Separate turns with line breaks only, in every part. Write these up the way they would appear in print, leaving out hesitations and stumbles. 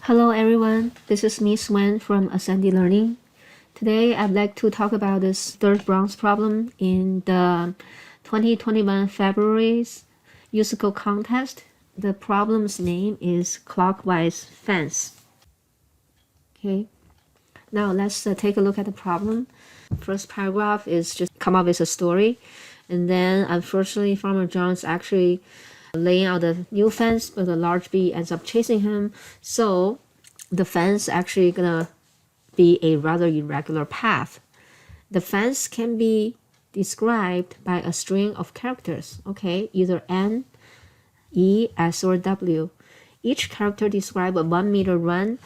Hello everyone, this is Miss Wen from Ascendi Learning. Today I'd like to talk about this third bronze problem in the 2021 February's USACO contest. The problem's name is Clockwise Fence. Okay, now let's take a look at the problem. First paragraph is just come up with a story, and then unfortunately Farmer John's actually laying out a new fence, but a large bee ends up chasing him. So the fence actually gonna be a rather irregular path. The fence can be described by a string of characters, okay, either N, E, S, or W. Each character describes a 1 meter run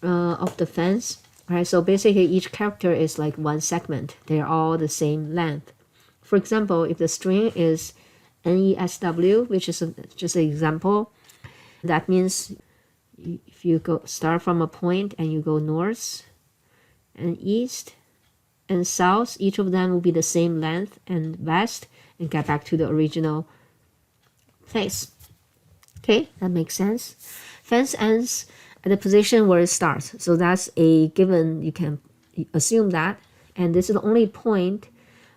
of the fence. Right, so basically each character is like one segment. They're all the same length. For example, if the string is NESW, which is just an example, that means if you start from a point and you go north and east and south, each of them will be the same length, and west, and get back to the original place. Okay, that makes sense. Fence ends at the position where it starts. So that's a given, you can assume that. And this is the only point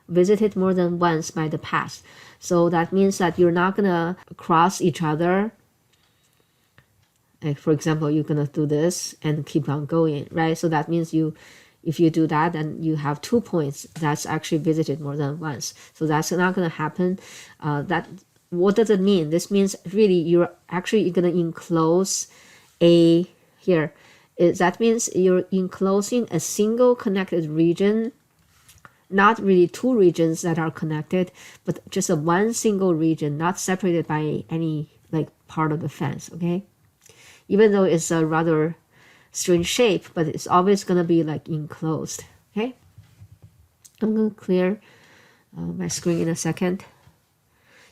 visited more than once by the past. So that means that you're not gonna cross each other. Like for example, you're gonna do this and keep on going, right? So that means if you do that, then you have 2 points that's actually visited more than once. So that's not gonna happen. What does it mean? This means really you're actually gonna enclose that means you're enclosing a single connected region, not really two regions that are connected, but just a one single region, not separated by any like part of the fence. Okay, even though it's a rather strange shape, but it's always gonna be like enclosed. Okay, I'm gonna clear my screen in a second.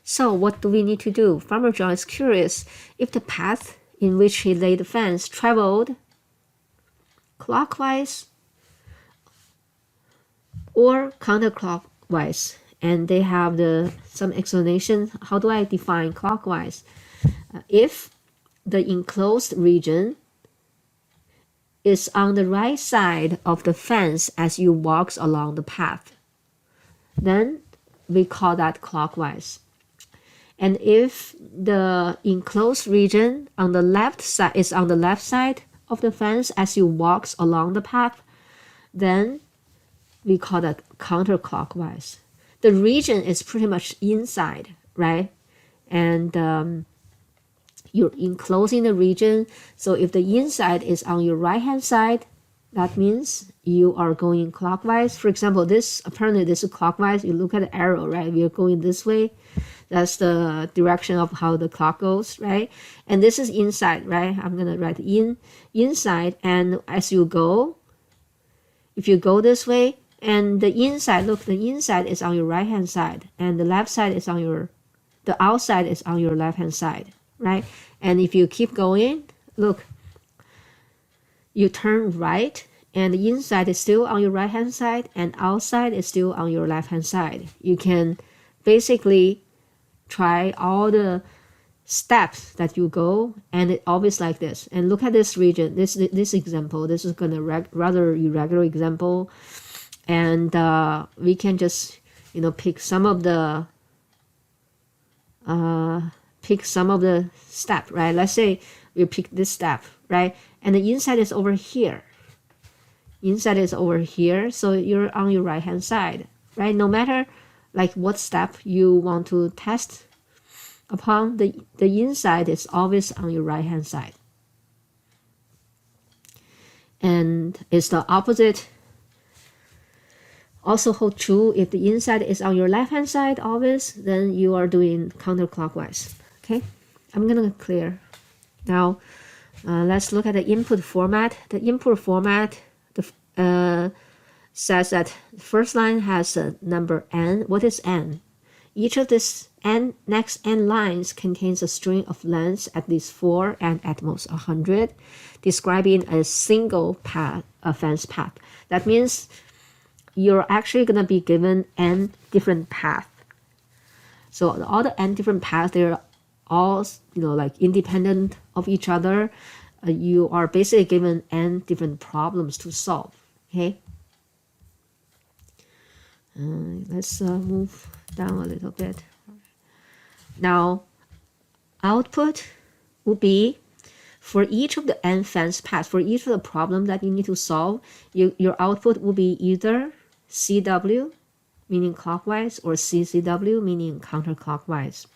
So what do we need to do? Farmer John is curious if the path in which he laid the fence traveled clockwise or counterclockwise, and they have some explanation. How do I define clockwise? If the enclosed region is on the right side of the fence as you walk along the path, then we call that clockwise. And if the enclosed region on the left side is on the left side of the fence as you walk along the path, then we call that counterclockwise. The region is pretty much inside, right? And you're enclosing the region. So if the inside is on your right-hand side, that means you are going clockwise. For example, apparently this is clockwise. You look at the arrow, right? We are going this way. That's the direction of how the clock goes, right? And this is inside, right? I'm gonna write inside, and as you go, if you go this way, and the inside, look, the inside is on your right hand side, and the left side is the outside is on your left hand side, right? And if you keep going, look, you turn right, and the inside is still on your right hand side, and outside is still on your left hand side. You can basically try all the steps that you go, and it always like this. And look at this region, this example. This is gonna rather irregular example, and we can just pick some of the step, right? Let's say we pick this step, right? And the inside is over here. Inside is over here, so you're on your right hand side, right? No matter like what step you want to test upon, the inside is always on your right hand side. And it's the opposite also hold true. If the inside is on your left hand side always, then you are doing counterclockwise. Okay, I'm gonna clear. Now let's look at the input format. The input format says that the first line has a number n. What is n? Each of this next n lines contains a string of lengths at least 4 and at most 100, describing a single path, a fence path. That means you're actually gonna be given n different paths. So all the n different paths, they're all like independent of each other. you are basically given n different problems to solve. Okay. Let's move down a little bit. Now, output will be for each of the n fence paths, for each of the problem that you need to solve, your output will be either CW, meaning clockwise, or CCW, meaning counterclockwise.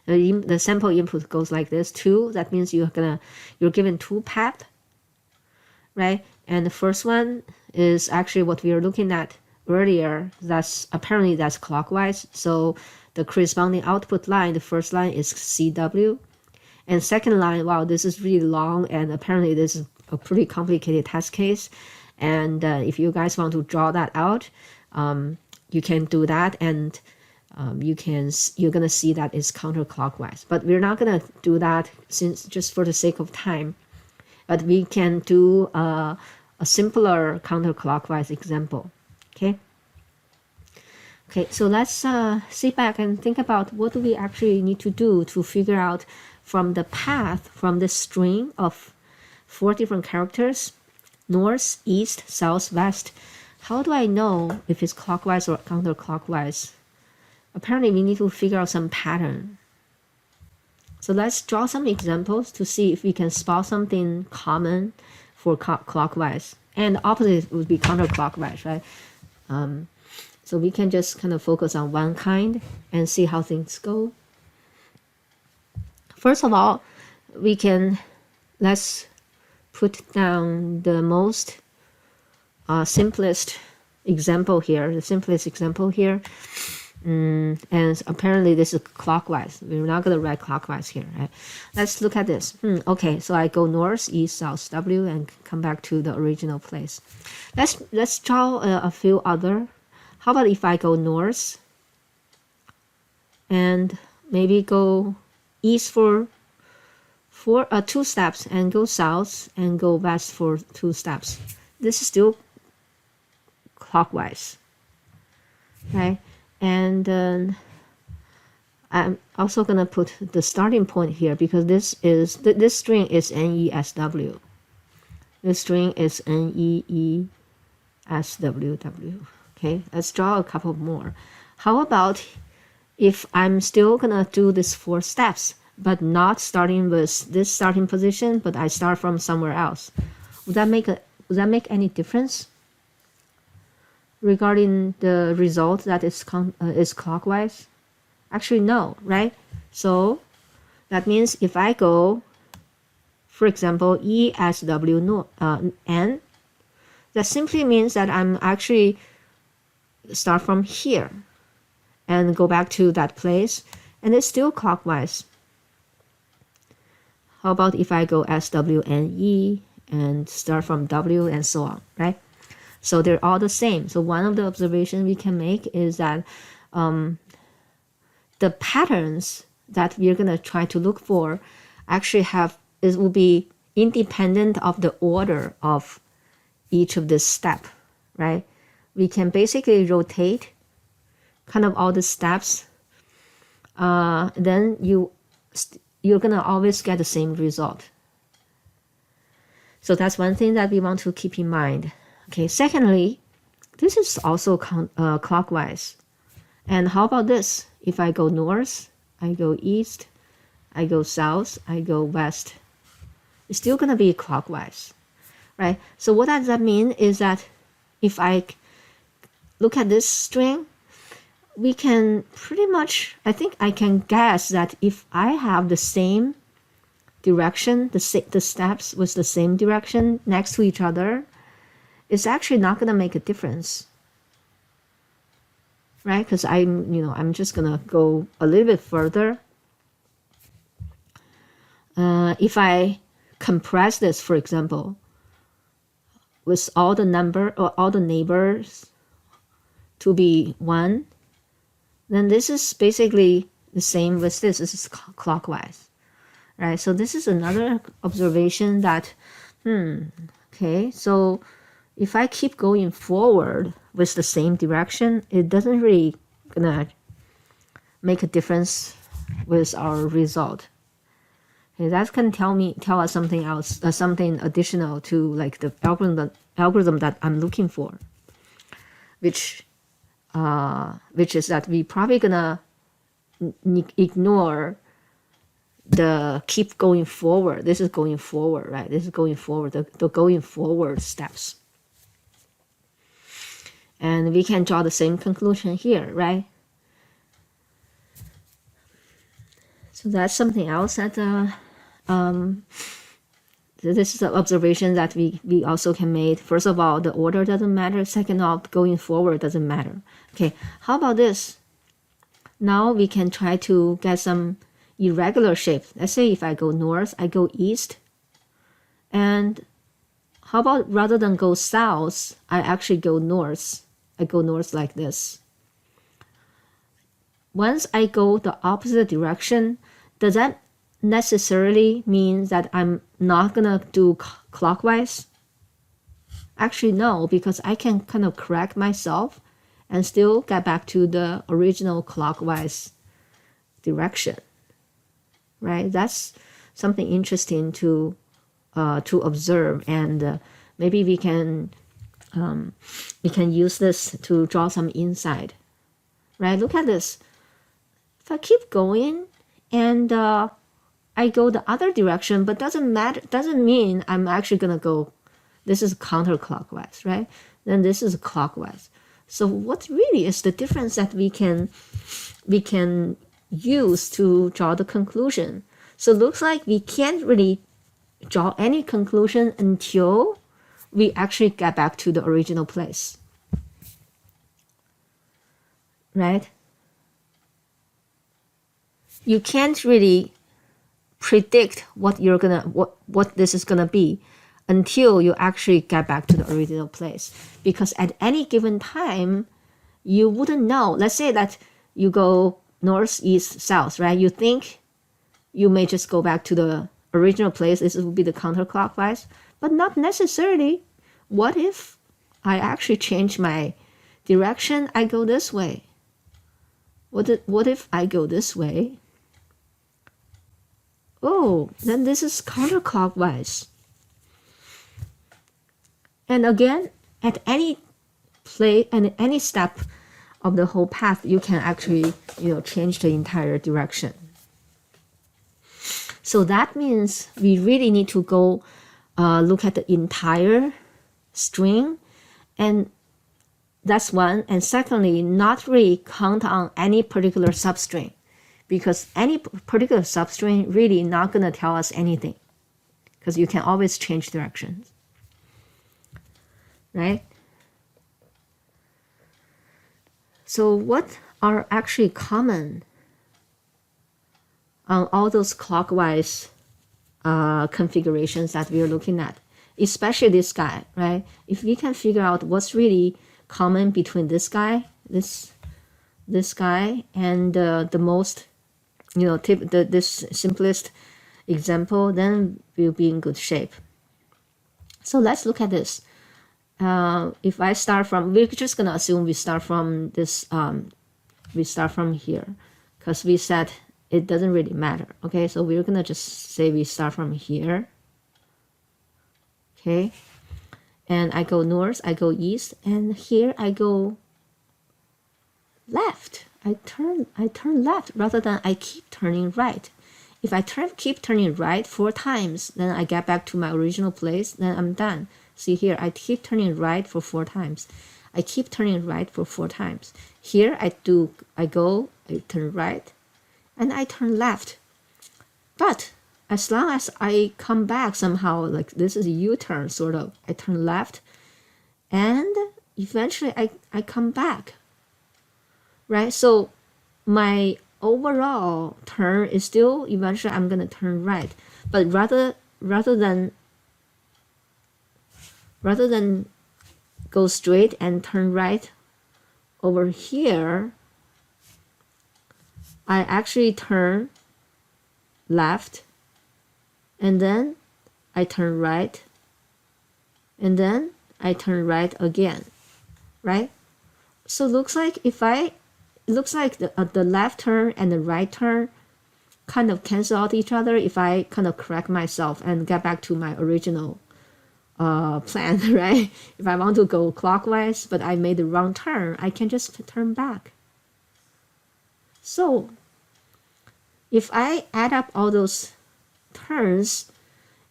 The sample input goes like this. 2, that means you're given 2 paths, right? And the first one is actually what we were looking at earlier. That's clockwise. So the corresponding output line, the first line is CW. And second line, wow, this is really long, and apparently this is a pretty complicated test case. And if you guys want to draw that out, you can do that, and you're gonna see that it's counterclockwise. But we're not gonna do that since just for the sake of time. But we can do a simpler counterclockwise example. Okay. Okay, so let's sit back and think about what do we actually need to do to figure out from the path, from the string of 4 different characters, north, east, south, west. How do I know if it's clockwise or counterclockwise? Apparently, we need to figure out some pattern. So let's draw some examples to see if we can spot something common for clockwise. And the opposite would be counterclockwise, right? So we can just kind of focus on one kind and see how things go. First of all, let's put down the most simplest example here, and apparently this is clockwise. We're not going to write clockwise here, right? Let's look at this. Okay, so I go north, east, south, W, and come back to the original place. Let's draw a few other. How about if I go north and maybe go east for 2 steps, and go south and go west for 2 steps. This is still clockwise, right? And I'm also gonna put the starting point here because this string is NESW. This string is NEESWW. Okay, let's draw a couple more. How about if I'm still gonna do this 4 steps, but not starting with this starting position, but I start from somewhere else? Would that make any difference regarding the result that is clockwise? Actually, no, right? So that means if I go, for example, ESW N, that simply means that I'm actually start from here and go back to that place, and it's still clockwise. How about if I go SWNE and start from W and so on, right? So they're all the same. So one of the observations we can make is that the patterns that we're going to try to look for actually will be independent of the order of each of this step, right? We can basically rotate kind of all the steps. Then you're going to always get the same result. So that's one thing that we want to keep in mind. Okay, secondly, this is also clockwise. And how about this? If I go north, I go east, I go south, I go west, it's still going to be clockwise, right? So what does that mean is that if I look at this string, we can pretty much, I think I can guess that if I have the same direction, the steps with the same direction next to each other, it's actually not going to make a difference, right? Because I'm just going to go a little bit further. If I compress this, for example, with all the neighbors to be 1, then this is basically the same with this. This is clockwise, right? So this is another observation that, okay, so if I keep going forward with the same direction, it doesn't really gonna make a difference with our result. Okay, that can tell us something else, something additional to like the algorithm that I'm looking for, which is that we probably gonna ignore the keep going forward. This is going forward, right? This is going forward, the going forward steps. And we can draw the same conclusion here, right? So that's something else that this is an observation that we also can make. First of all, the order doesn't matter. Second off, going forward doesn't matter. Okay, how about this? Now we can try to get some irregular shape. Let's say if I go north, I go east. And how about rather than go south, I actually go north. I go north like this. Once I go the opposite direction, does that necessarily mean that I'm not gonna do clockwise? Actually, no, because I can kind of correct myself and still get back to the original clockwise direction, right? That's something interesting to observe, and maybe we can use this to draw some insight, right? Look at this. If I keep going and I go the other direction, but doesn't mean I'm actually gonna go, this is counterclockwise, right? Then this is clockwise. So what really is the difference that we can use to draw the conclusion? So it looks like we can't really draw any conclusion until we actually get back to the original place, right? You can't really predict what this is gonna be until you actually get back to the original place, because at any given time you wouldn't know. Let's say that you go north, east, south, right? You think you may just go back to the original place. This would be the counterclockwise, but not necessarily. What if I actually change my direction? I go this way. What if I go this way? Oh, then this is counterclockwise. And again, at any place and any step of the whole path, you can actually, change the entire direction. So that means we really need to go look at the entire string, and that's one. And secondly, not really count on any particular substring, because any particular substring really not going to tell us anything, because you can always change directions, right? So what are actually common on all those clockwise configurations that we are looking at, especially this guy, right? If we can figure out what's really common between this guy, this guy, and the most, this simplest example, then we'll be in good shape. So let's look at this. If I start from, we're just gonna assume we start from this, we start from here, because we said it doesn't really matter. Okay, so we're gonna just say we start from here. Okay, and I go north, I go east, and here I go left. I turn left rather than I keep turning right. If I keep turning right 4 times, then I get back to my original place, then I'm done. See here, I keep turning right for 4 times. I keep turning right for 4 times. Here I turn right, and I turn left. But as long as I come back somehow, like this is a U-turn sort of, I turn left, and eventually I come back, right? So my overall turn is still, eventually I'm gonna turn right, but rather than go straight and turn right over here, I actually turn left, and then I turn right, and then I turn right again, right? So looks like the left turn and the right turn kind of cancel out each other if I kind of correct myself and get back to my original plan, right? If I want to go clockwise, but I made the wrong turn, I can just turn back. So if I add up all those turns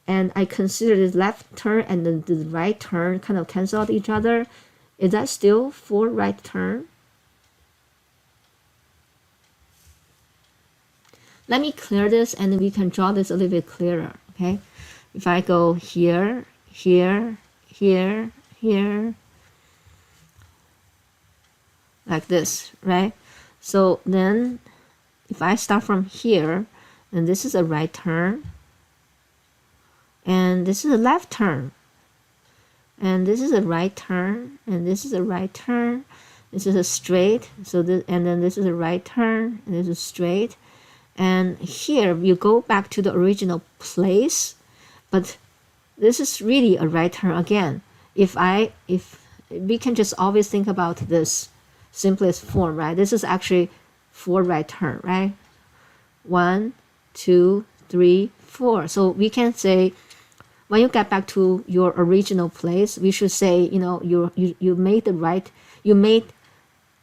and I consider the left turn and the right turn kind of cancel out each other, is that still 4 right turn? Let me clear this and we can draw this a little bit clearer, okay? If I go here, here, here, here, like this, right? So then if I start from here, and this is a right turn, and this is a left turn, and this is a right turn, and this is a right turn, this is a straight, so this, and then this is a right turn, and this is straight, and here you go back to the original place, but this is really a right turn again. If we can just always think about this simplest form, right? This is actually 4 right turn, right? 1, 2, 3, 4. So we can say when you get back to your original place, we should say, you know, you made the right, you made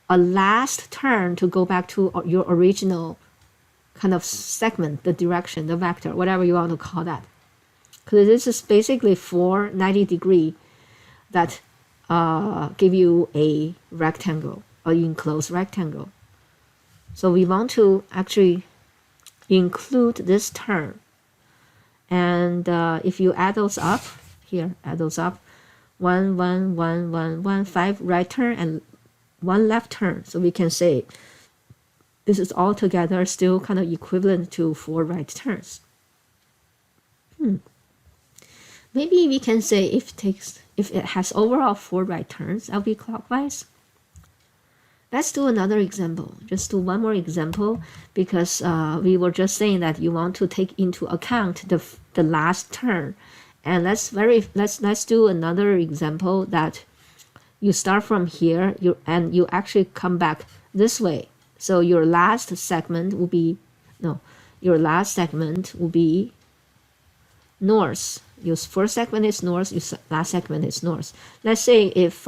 a last turn to go back to your original kind of segment, the direction, the vector, whatever you want to call that. Because this is basically 4 90-degree that give you a rectangle, or enclosed rectangle. So we want to actually include this turn. And if you add those up, here, add those up, 1, 1, 1, 1, 1, 5 right turn and 1 left turn. So we can say this is all together still kind of equivalent to 4 right turns. Maybe we can say if it has overall 4 right turns, that'll be clockwise. Let's do another example. Just do one more example, because we were just saying that you want to take into account the last turn. And let's do another example that you start from here, you actually come back this way. So your last segment will be north. Your first segment is north, your last segment is north. Let's say if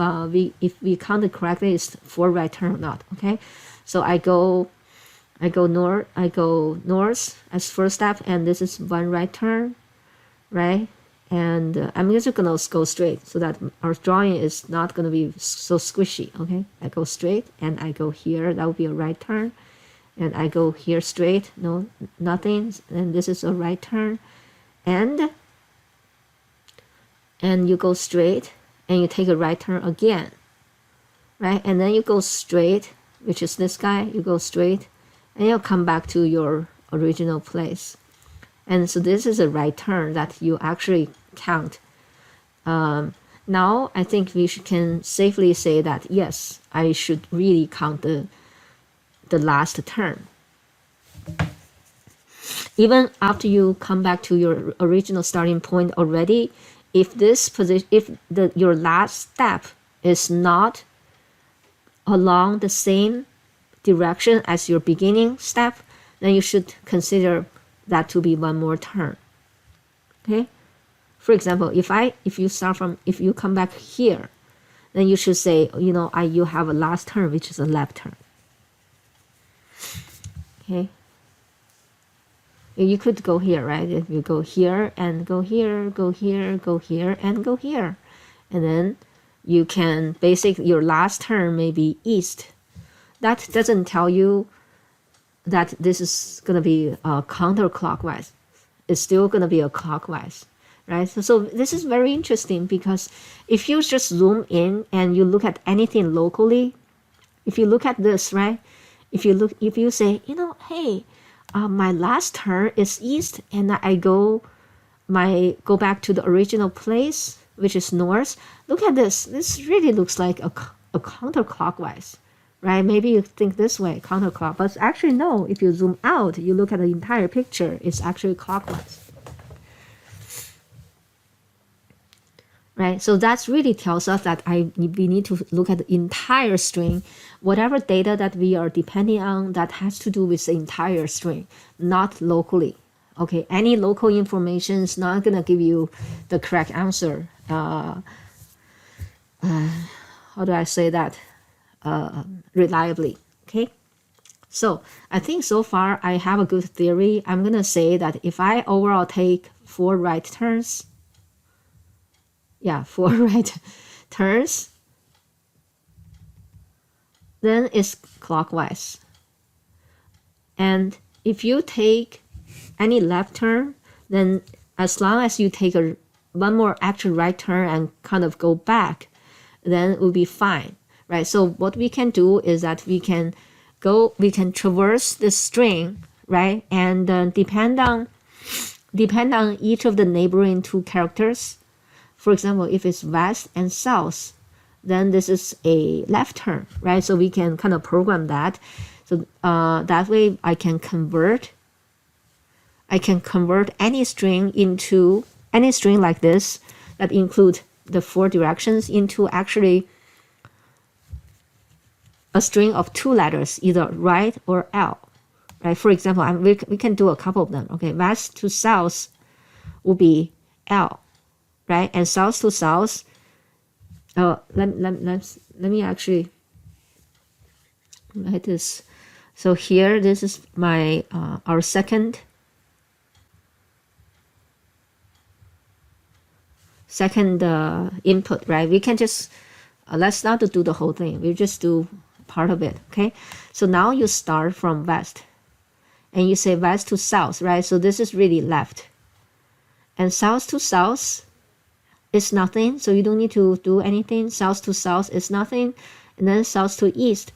we counted correctly, it's 4 right turn or not, okay? So I go north as first step, and this is 1 right turn, right? And I'm just gonna go straight so that our drawing is not gonna be so squishy, okay? I go straight and I go here, that would be a right turn. And I go here straight, no, nothing, and this is a right turn. And you go straight and you take a right turn again, right? And then you go straight, which is this guy, you go straight and you'll come back to your original place. And so this is a right turn that you actually count. Now I think we can safely say that yes, I should really count the last turn. Even after you come back to your original starting point already, if your last step is not along the same direction as your beginning step, then you should consider that to be 1 more turn. Okay? For example, if you come back here, then you should say, you know, you have a last turn, which is a left turn. Okay? You could go here, right? If you go here and go here, go here, go here, and go here. And then you can your last turn may be east. That doesn't tell you that this is going to be counterclockwise. It's still going to be a clockwise, right? So this is very interesting, because if you just zoom in and you look at anything locally, if you look at this, right? If you say, you know, hey, my last turn is east, and I go back to the original place, which is north. Look at this. This really looks like a counterclockwise, right? Maybe you think this way, counterclockwise, but actually no. If you zoom out, you look at the entire picture, it's actually clockwise. right? So that really tells us that we need to look at the entire string. Whatever data that we are depending on, that has to do with the entire string, not locally. Okay, any local information is not gonna give you the correct answer. How do I say that? Reliably. Okay. So I think so far I have a good theory. I'm gonna say that if I overall take 4 right turns, 4 right turns, then it's clockwise. And if you take any left turn, then as long as you take one more actual right turn and kind of go back, then it will be fine, right? So what we can do is that we can traverse the string, right? And depend on each of the neighboring 2 characters. For example, if it's west and south, then this is a left turn, right? So we can kind of program that. So that way I can convert any string like this that include the 4 directions into actually a string of 2 letters, either right or L, right? For example, we can do a couple of them. Okay, west to south will be L, right? And south to south. Let me actually write this. So here, this is my our second input, right? We can just let's not do the whole thing. We just do part of it. Okay. So now you start from west, and you say west to south, right? So this is really left, and south to south is nothing. So you don't need to do anything. South to south is nothing, and then south to east,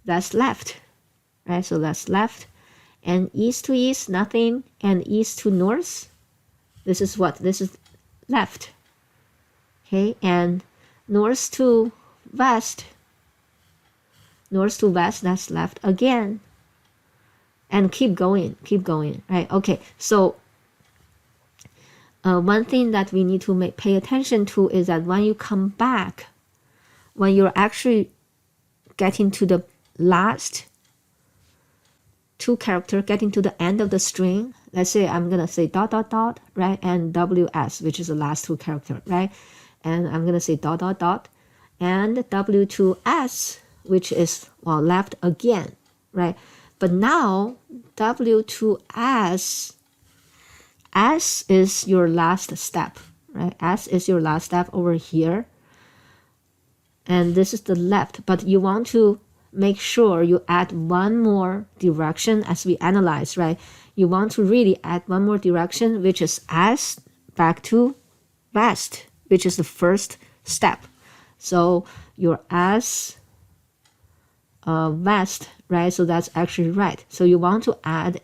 that's left, right? So that's left. And east to east, nothing. And east to north, this is what? This is left. Okay, and north to west, that's left again. And keep going, right? Okay, so one thing that we need to pay attention to is that when you come back, when you're actually getting to the last 2 character, getting to the end of the string, let's say I'm gonna say ... right, and WS, which is the last 2 character, right, and I'm gonna say ... and W2S, which is left again, right? But now W2S, S is your last step, right? S is your last step over here, and this is the left, but you want to make sure you add one more direction as we analyze, right? You want to really add one more direction, which is S back to west, which is the first step. So your S west, right? So that's actually right. So you want to add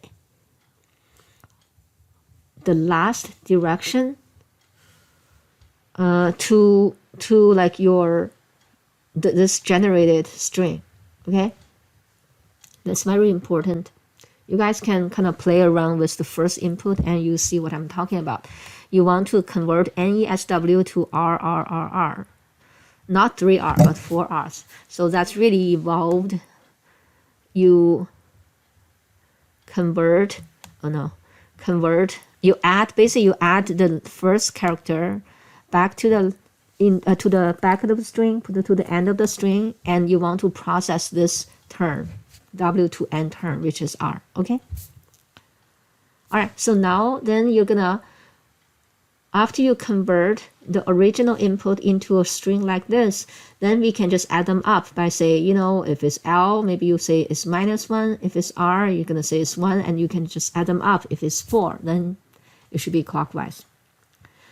the last direction to like your this generated string. Okay, that's very important. You guys can kind of play around with the first input and you see what I'm talking about. You want to convert NESW to RRRR, not 3R, but 4 R's. So that's really evolved. You you add the first character back to the to the back of the string, put it to the end of the string, and you want to process this term, W to N term, which is R. Okay. All right. So now then you're gonna, after you convert the original input into a string like this, then we can just add them up by say, if it's L, maybe you say it's -1. If it's R, you're gonna say it's 1, and you can just add them up. If it's 4, then it should be clockwise.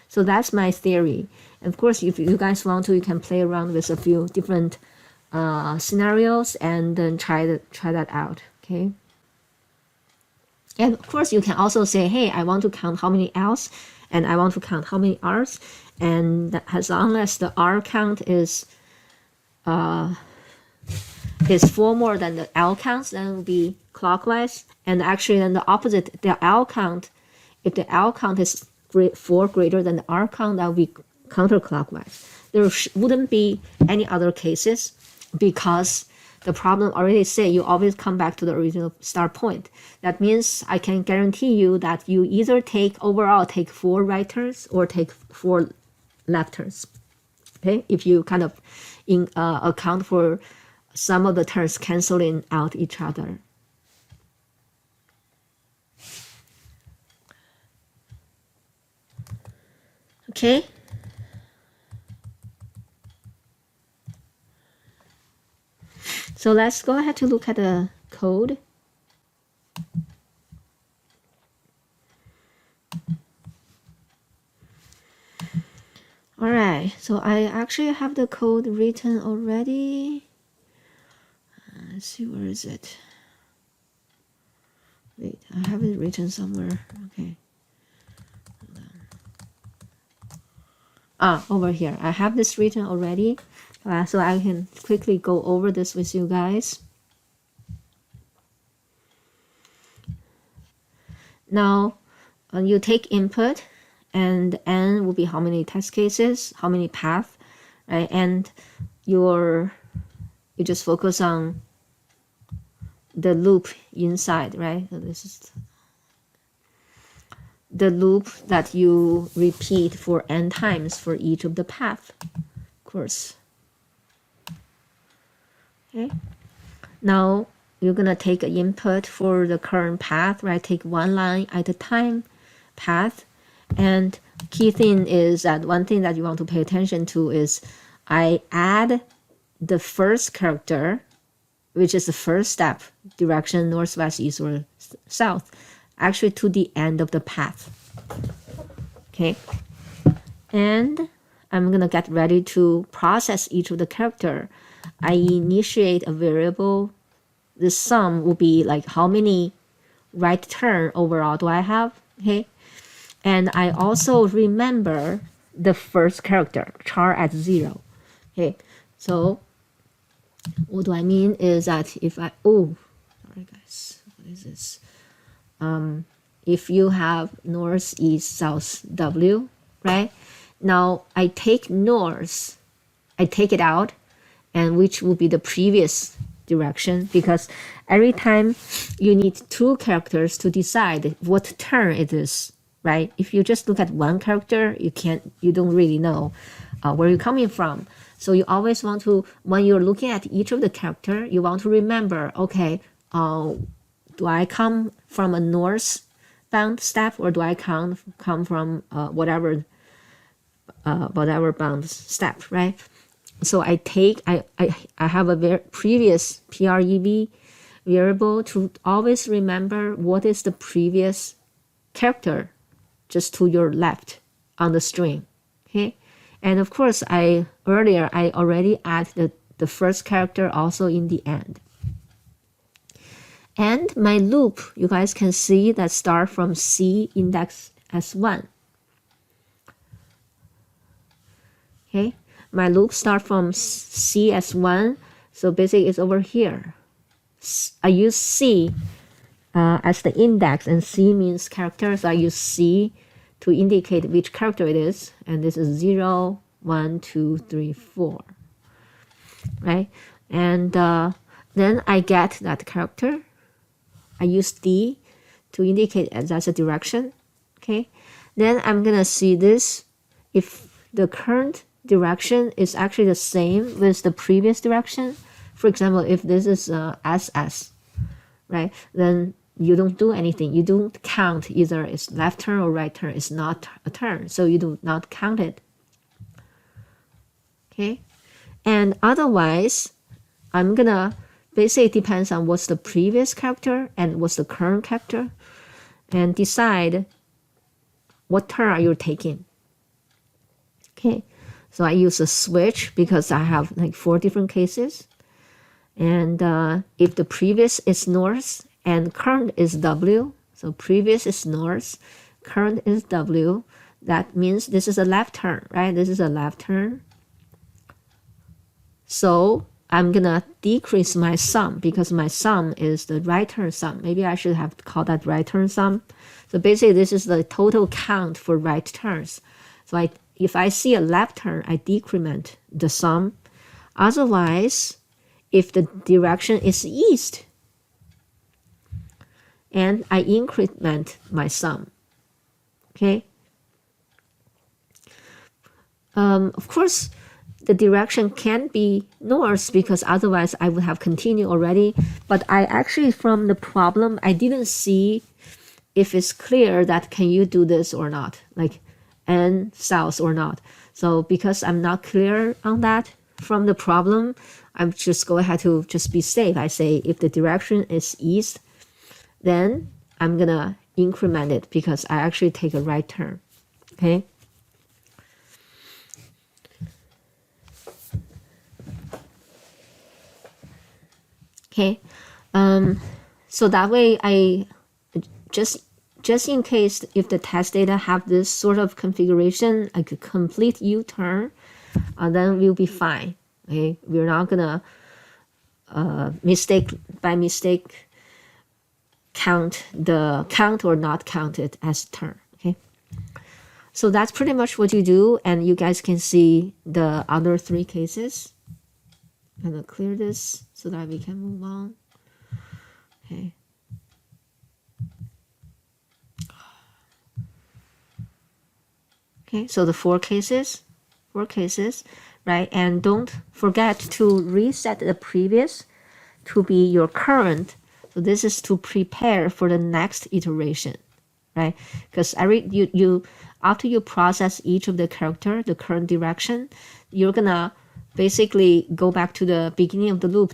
So that's my theory. And of course, if you guys want to, you can play around with a few different scenarios and then try that out. Okay. And of course, you can also say, hey, I want to count how many L's and I want to count how many R's. And as long as the R count is 4 more than the L counts, then it will be clockwise. And actually, then the opposite, the L count if the L count is 4 greater than the R count, that would be counterclockwise. There wouldn't be any other cases because the problem already say you always come back to the original start point. That means I can guarantee you that you either take 4 right turns or take 4 left turns. Okay, if you kind of account for some of the turns canceling out each other. Okay. So let's go ahead to look at the code. All right, so I actually have the code written already. Let's see, where is it? Wait, I have it written somewhere. Okay. Over here. I have this written already. So I can quickly go over this with you guys. Now, you take input, and n will be how many test cases, how many paths, right? And you just focus on the loop inside, right? So this is the loop that you repeat for n times for each of the path, of course. Okay. Now you're gonna take an input for the current path, right? Take one line at a time path. And key thing is that one thing that you want to pay attention to is I add the first character, which is the first step, direction, north, west, east, or south, actually to the end of the path. Okay. And I'm gonna get ready to process each of the character. I initiate a variable. The sum will be like how many right turn overall do I have, okay? And I also remember the first character, char at 0, okay? So what do I mean is that if I, sorry guys, what is this? If you have north, east, south, W, right? Now I take north, I take it out, and which will be the previous direction, because every time you need 2 characters to decide what turn it is, right? If you just look at one character, you don't really know where you're coming from. So you always want to, when you're looking at each of the character, you want to remember, okay, do I come from a northbound step, or do I come from whatever bound step, right? So I have a previous prev variable to always remember what is the previous character just to your left on the string, okay? And of course, I already added the first character also in the end. And my loop, you guys can see that start from C index as 1. Okay, my loop start from C as 1, so basically it's over here. I use C as the index, and C means character, so I use C to indicate which character it is, and this is 0, 1, 2, 3, 4, right? And then I get that character. I use D to indicate that's a direction, okay? Then I'm gonna see this, if the current direction is actually the same with the previous direction. For example, if this is SS, right, then you don't do anything. You don't count either it's left turn or right turn. It's not a turn, so you do not count it. Okay, and otherwise, I'm gonna basically, it depends on what's the previous character and what's the current character, and decide what turn are you taking. Okay, so I use a switch because I have like 4 different cases. And if the previous is north and current is W, so previous is north, current is W, that means this is a left turn, right? This is a left turn. So I'm gonna decrease my sum because my sum is the right turn sum. Maybe I should have called that right turn sum. So basically this is the total count for right turns. So if I see a left turn, I decrement the sum. Otherwise, if the direction is east, and I increment my sum. Okay. Of course, the direction can't be north because otherwise I would have continued already. But I actually, from the problem, I didn't see if it's clear that can you do this or not, like and south or not. So because I'm not clear on that from the problem, I'm just go ahead to just be safe. I say if the direction is east, then I'm gonna increment it because I actually take a right turn. Okay. Okay, so that way I just in case if the test data have this sort of configuration, like a complete U-turn, then we'll be fine. Okay, we're not gonna mistake count or not count it as turn. Okay, so that's pretty much what you do, and you guys can see the other three cases. I'm gonna clear this so that we can move on. Okay. Okay, so the four cases, right? And don't forget to reset the previous to be your current. So this is to prepare for the next iteration, right? Because you after you process each of the character, the current direction, you're gonna basically go back to the beginning of the loop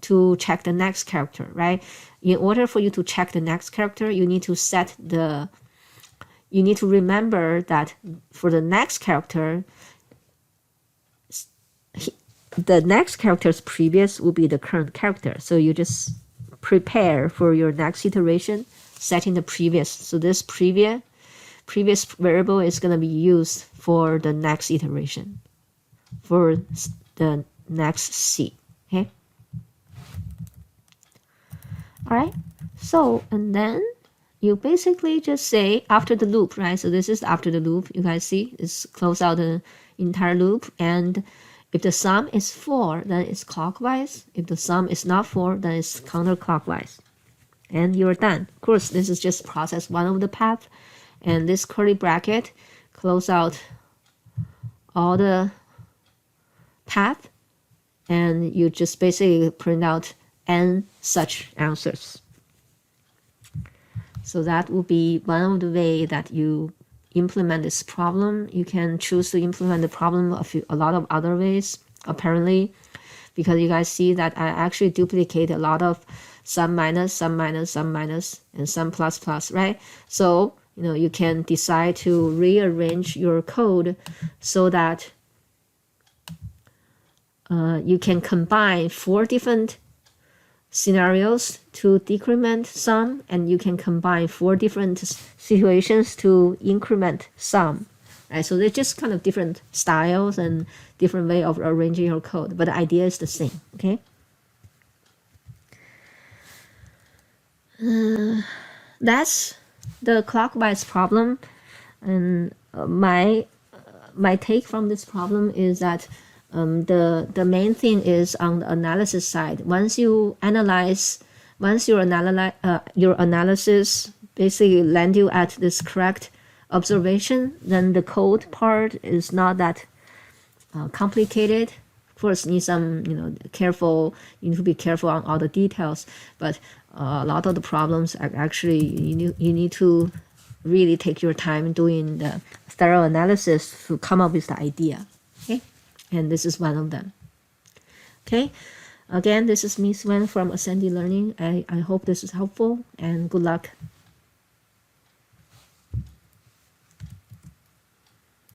to check the next character, right? In order for you to check the next character, you need to remember that for the next character, the next character's previous will be the current character. So you just prepare for your next iteration, setting the previous. So this previous variable is going to be used for the next iteration, for the next C. Okay. All right. So, and then you basically just say after the loop, right? So this is after the loop. You guys see it's close out the entire loop. And if the sum is 4, then it's clockwise. If the sum is not 4, then it's counterclockwise. And you're done. Of course, this is just process one of the path. And this curly bracket close out all the path. And you just basically print out n such answers. So that will be one of the way that you implement this problem. You can choose to implement the problem a lot of other ways, apparently, because you guys see that I actually duplicate a lot of sum minus, sum minus, sum minus, and sum plus plus, right? So, you can decide to rearrange your code so that you can combine 4 different scenarios to decrement sum, and you can combine 4 different situations to increment sum. Right? So they're just kind of different styles and different way of arranging your code, but the idea is the same. Okay. That's the clockwise problem, and my take from this problem is that the main thing is on the analysis side. Once your analysis basically land you at this correct observation, then the code part is not that complicated. Of course, need some you need to be careful on all the details, but a lot of the problems are actually you need to really take your time doing the thorough analysis to come up with the idea. Okay. And this is one of them. Okay, again, this is Miss Wen from Ascendi Learning. I hope this is helpful, and good luck.